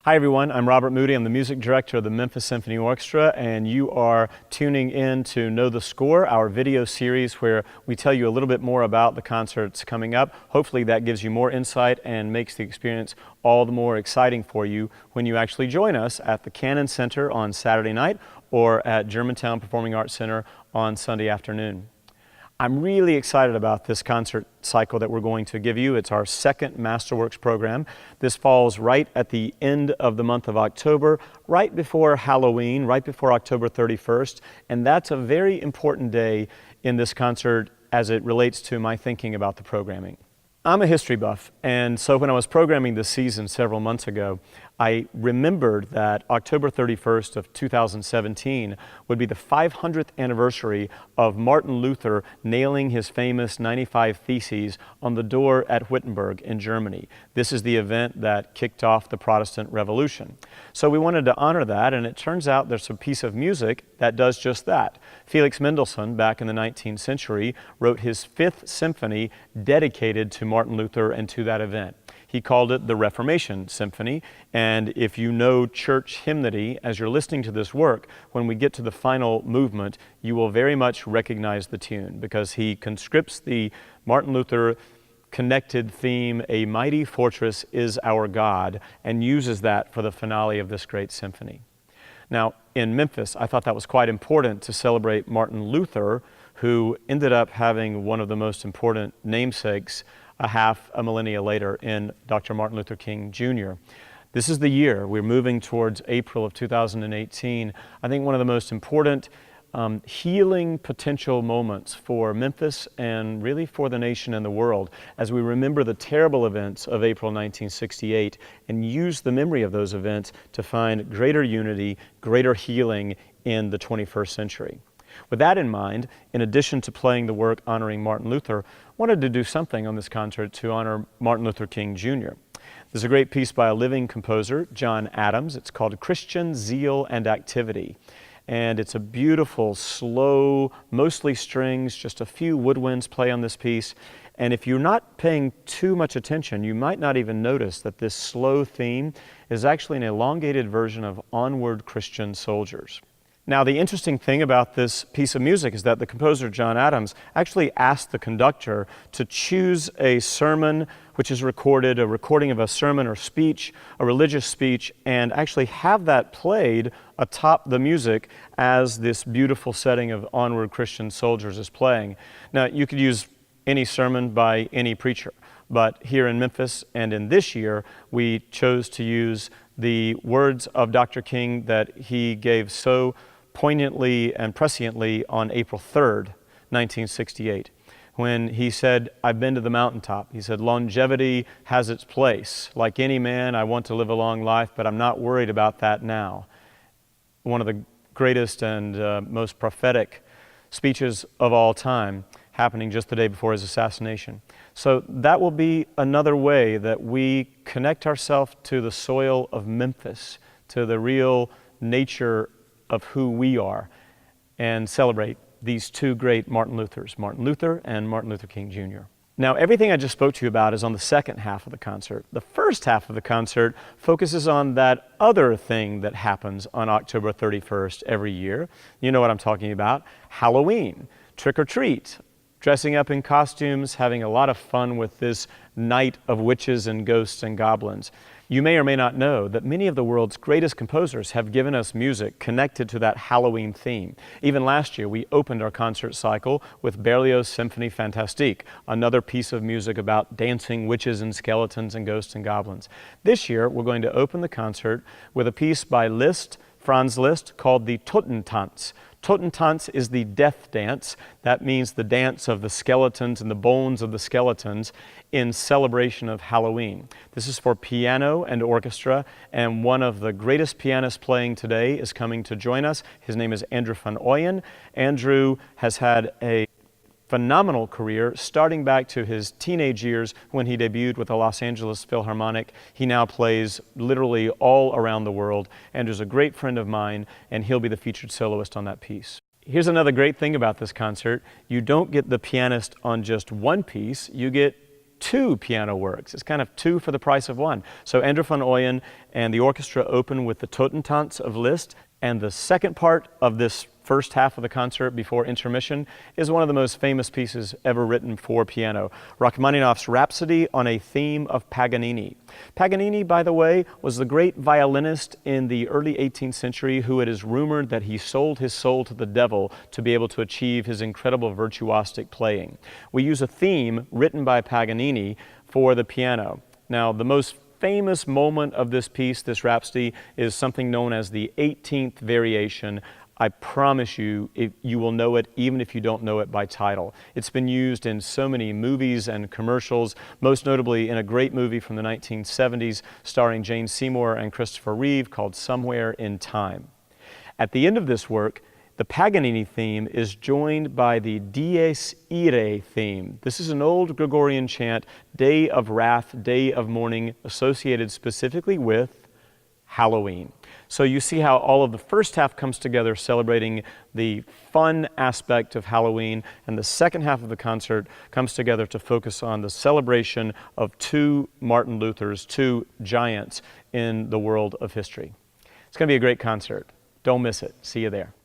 Hi everyone, I'm Robert Moody. I'm the music director of the Memphis Symphony Orchestra, and you are tuning in to Know the Score, our video series where we tell you a little bit more about the concerts coming up. Hopefully that gives you more insight and makes the experience all the more exciting for you when you actually join us at the Cannon Center on Saturday night or at Germantown Performing Arts Center on Sunday afternoon. I'm really excited about this concert cycle that we're going to give you. It's our second Masterworks program. This falls right at the end of the month of October, right before Halloween, right before October 31st, and that's a very important day in this concert as it relates to my thinking about the programming. I'm a history buff, and so when I was programming this season several months ago, I remembered that October 31st of 2017 would be the 500th anniversary of Martin Luther nailing his famous 95 Theses on the door at Wittenberg in Germany. This is the event that kicked off the Protestant Revolution. So we wanted to honor that, and it turns out there's a piece of music that does just that. Felix Mendelssohn, back in the 19th century, wrote his Fifth Symphony dedicated to Martin Luther and to that event. He called it the Reformation Symphony, and if you know church hymnody, as you're listening to this work, when we get to the final movement, you will very much recognize the tune because he conscripts the Martin Luther connected theme, "A Mighty Fortress is Our God," and uses that for the finale of this great symphony. Now, in Memphis, I thought that was quite important to celebrate Martin Luther, who ended up having one of the most important namesakes a half a millennia later in Dr. Martin Luther King Jr. This is the year we're moving towards April of 2018. I think one of the most important healing potential moments for Memphis and really for the nation and the world as we remember the terrible events of April 1968 and use the memory of those events to find greater unity, greater healing in the 21st century. With that in mind, in addition to playing the work honoring Martin Luther, I wanted to do something on this concert to honor Martin Luther King Jr. There's a great piece by a living composer, John Adams. It's called Christian Zeal and Activity. And it's a beautiful, slow, mostly strings, just a few woodwinds play on this piece. And if you're not paying too much attention, you might not even notice that this slow theme is actually an elongated version of Onward Christian Soldiers. Now, the interesting thing about this piece of music is that the composer, John Adams, actually asked the conductor to choose a sermon which is recorded, a recording of a sermon or speech, a religious speech, and actually have that played atop the music as this beautiful setting of Onward Christian Soldiers is playing. Now, you could use any sermon by any preacher, but here in Memphis and in this year, we chose to use the words of Dr. King that he gave so poignantly and presciently on April 3rd, 1968, when he said, "I've been to the mountaintop." He said, "Longevity has its place. Like any man, I want to live a long life, but I'm not worried about that now." One of the greatest and most prophetic speeches of all time, happening just the day before his assassination. So that will be another way that we connect ourselves to the soil of Memphis, to the real nature of who we are, and celebrate these two great Martin Luthers, Martin Luther and Martin Luther King Jr. Now, everything I just spoke to you about is on the second half of the concert. The first half of the concert focuses on that other thing that happens on October 31st every year. You know what I'm talking about, Halloween, trick or treat, dressing up in costumes, having a lot of fun with this night of witches and ghosts and goblins. You may or may not know that many of the world's greatest composers have given us music connected to that Halloween theme. Even last year, we opened our concert cycle with Berlioz's Symphonie Fantastique, another piece of music about dancing witches and skeletons and ghosts and goblins. This year, we're going to open the concert with a piece by LISZT, Franz Liszt, called the Totentanz. Totentanz is the death dance. That means the dance of the skeletons and the bones of the skeletons in celebration of Halloween. This is for piano and orchestra, and one of the greatest pianists playing today is coming to join us. His name is Andrew van Oeyen. Andrew has had a phenomenal career, starting back to his teenage years when he debuted with the Los Angeles Philharmonic. He now plays literally all around the world. Andrew's a great friend of mine, and he'll be the featured soloist on that piece. Here's another great thing about this concert. You don't get the pianist on just one piece, you get two piano works. It's kind of two for the price of one. So Andrew van Oeyen and the orchestra open with the Totentanz of Liszt, and the second part of this first half of the concert before intermission is one of the most famous pieces ever written for piano, Rachmaninoff's Rhapsody on a theme of Paganini. Paganini, by the way, was the great violinist in the early 18th century who it is rumored that he sold his soul to the devil to be able to achieve his incredible virtuosic playing. We use a theme written by Paganini for the piano. Now, the most famous moment of this piece, this Rhapsody, is something known as the 18th variation. I promise you, you will know it even if you don't know it by title. It's been used in so many movies and commercials, most notably in a great movie from the 1970s starring Jane Seymour and Christopher Reeve called Somewhere in Time. At the end of this work, the Paganini theme is joined by the Dies Irae theme. This is an old Gregorian chant, Day of Wrath, Day of Mourning, associated specifically with Halloween. So you see how all of the first half comes together celebrating the fun aspect of Halloween, and the second half of the concert comes together to focus on the celebration of two Martin Luthers, two giants in the world of history. It's going to be a great concert. Don't miss it. See you there.